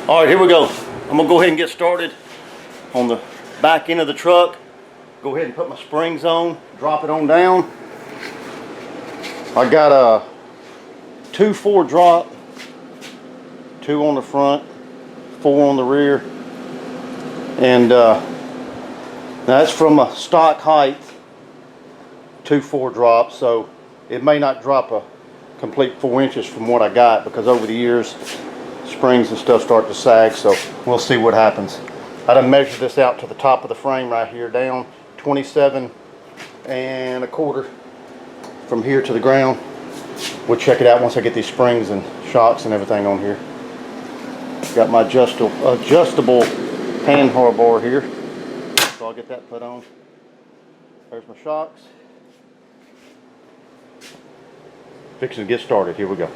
All right, here we go. I'm gonna go ahead and get started on the back end of the truck. Go ahead and put my springs on, drop it on down. I got a 2-4 drop, 2 on the front, 4 on the rear, and that's from a stock height 2-4 drop, so it may not drop a complete 4 inches from what I got, because over the years springs and stuff start to sag, so we'll see what happens. I done measured this out to the top of the frame right here, down 27 1/4 from here to the ground. We'll check it out once I get these springs and shocks and everything on here. Got my adjustable panhard bar here, so I'll get that put on. There's my shocks. Fixing to get started. Here we go.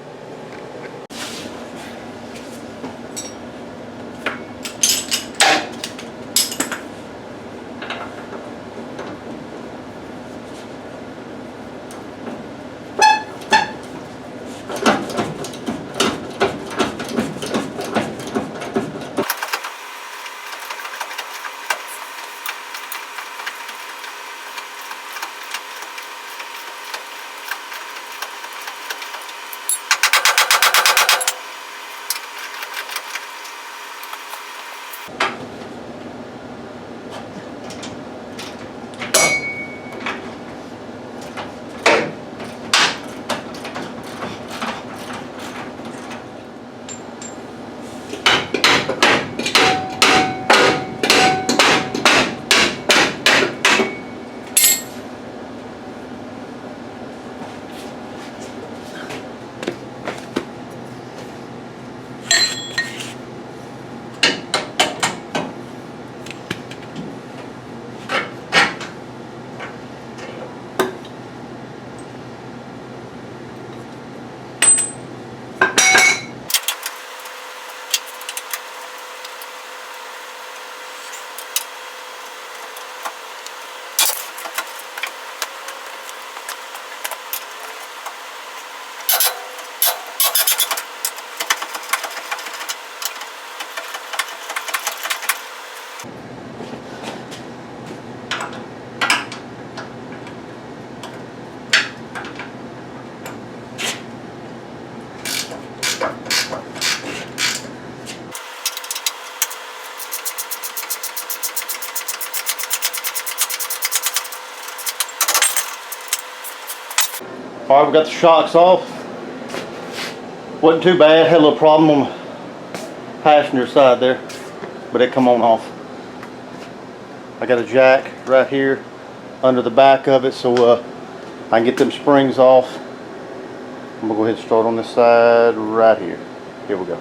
All right, we got the shocks off. Wasn't too bad. Had a little problem on the passenger side there, but it come on off. I got a jack right here under the back of it, so I can get them springs off. I'm gonna go ahead and start on this side right here. Here we go.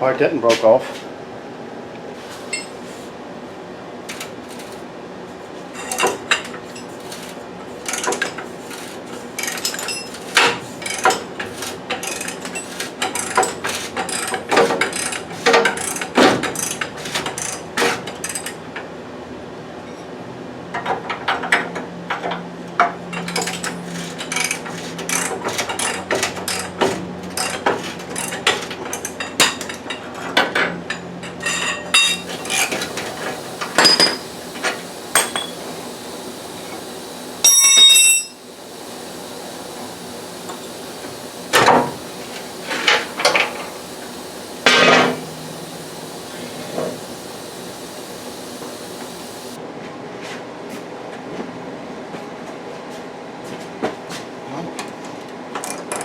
All right, that one broke off.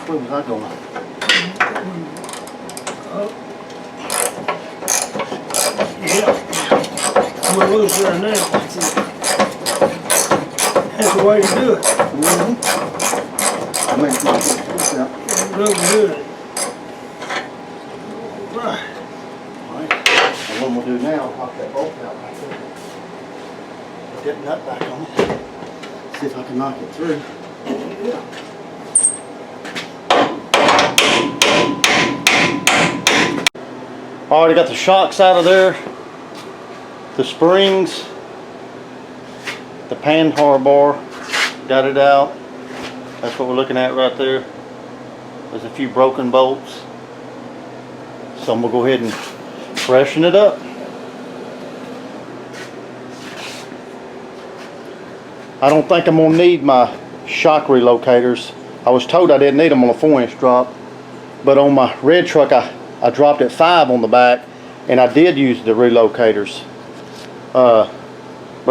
Where was I going? Yeah. I'm gonna lose there now. That's the way to do it. I mean, yeah. Looking good. Right. Alright, and what we'll do now, pop that bolt out right there. Put that nut back on it. See if I can knock it through. Yeah. Already got the shocks out of there, the springs, the panhard bar, got it out. That's what we're looking at right there. There's a few broken bolts. So I'm gonna go ahead and freshen it up. I don't think I'm gonna need my shock relocators. I was told I didn't need them on a 4-inch drop, but on my red truck I dropped at 5 on the back, and I did use the relocators. But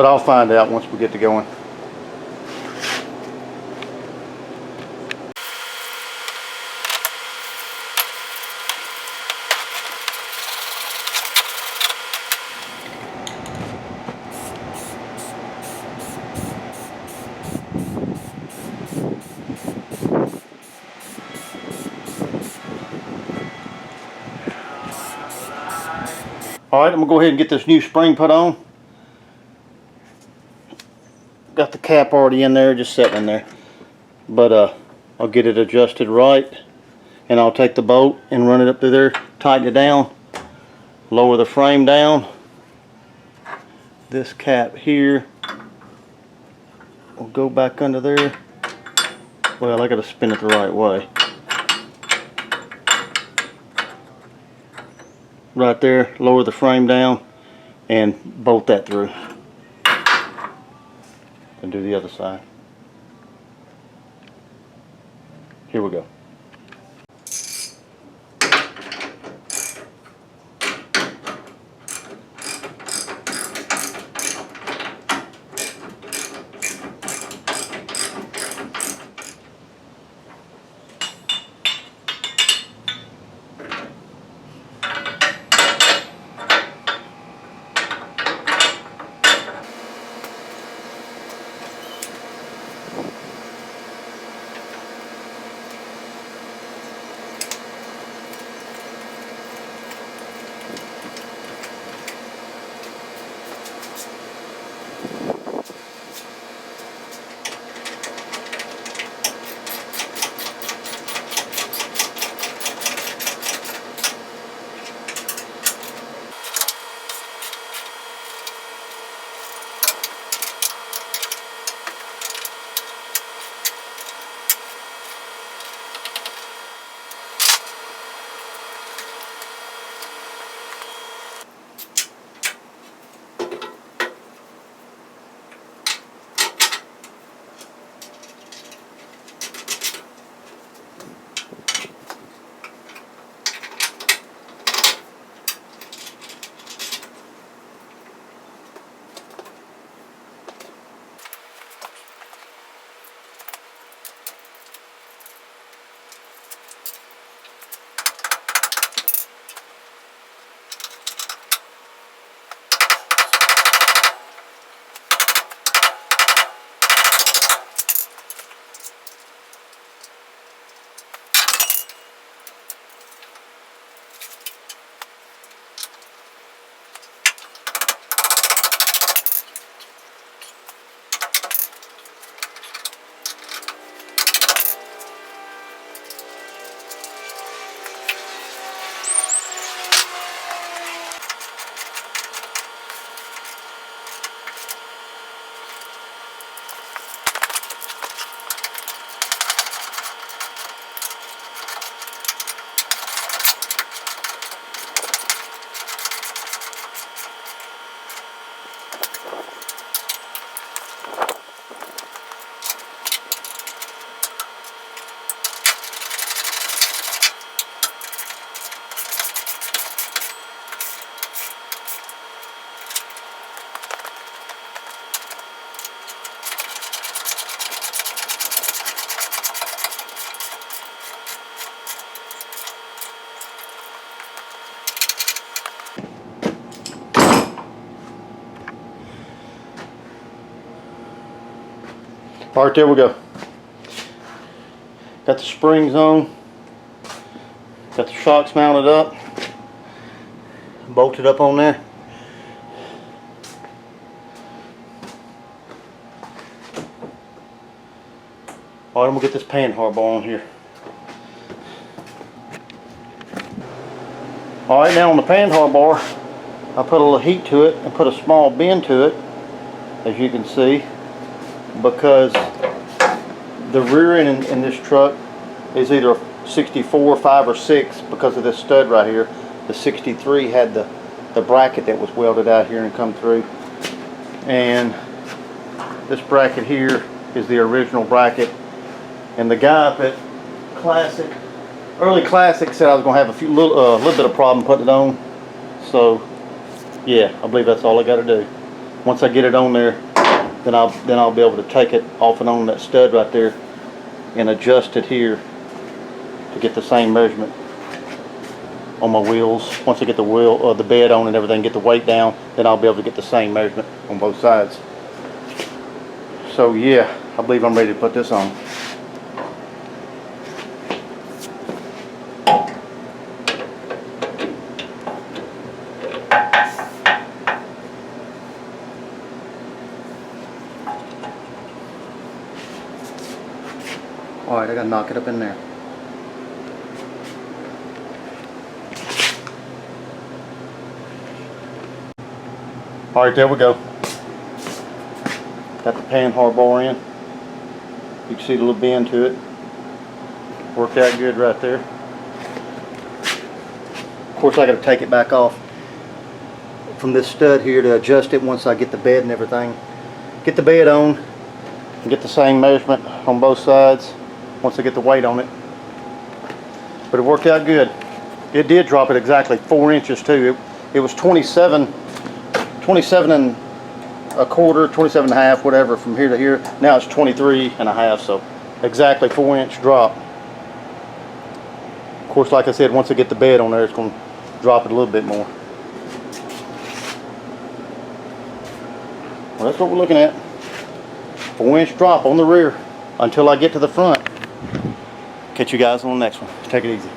I'll find out once we get to going. Alright, I'm going to go ahead and get this new spring put on. Got the cap already in there, just sitting in there. But I'll get it adjusted right. And I'll take the bolt and run it up through there, tighten it down, lower the frame down. This cap here will go back under there. Well, I got to spin it the right way. Right there, lower the frame down and bolt that through. And do the other side. Here we go. All right, there we go. Got the springs on. Got the shocks mounted up. Bolted up on there. All right, I'm gonna get this panhard bar on here. All right, now on the panhard bar, I put a little heat to it and put a small bend to it, as you can see, because the rear end in this truck is either a 64, 5, or 6 because of this stud right here. The 63 had the bracket that was welded out here and come through. And this bracket here is the original bracket. And the guy up at Early Classic said I was going to have a little bit of problem putting it on. So, yeah, I believe that's all I got to do. Once I get it on there, then I'll be able to take it off and on that stud right there and adjust it here to get the same measurement on my wheels. Once I get the bed on and everything, get the weight down, then I'll be able to get the same measurement on both sides. So yeah, I believe I'm ready to put this on. Alright, I gotta knock it up in there. Alright, there we go. Got the panhard bar in. You can see the little bend to it. Worked out good right there. Of course, I gotta take it back off from this stud here to adjust it once I get the bed and everything. Get the bed on and get the same measurement on both sides once I get the weight on it. But it worked out good. It did drop it exactly 4 inches too. It was 27 and a quarter, 27 and a half, whatever, from here to here. Now it's 23 and a half, so exactly 4-inch drop. Of course, like I said, once I get the bed on there, it's going to drop it a little bit more. Well, that's what we're looking at. 4-inch drop on the rear until I get to the front. Catch you guys on the next one. Take it easy.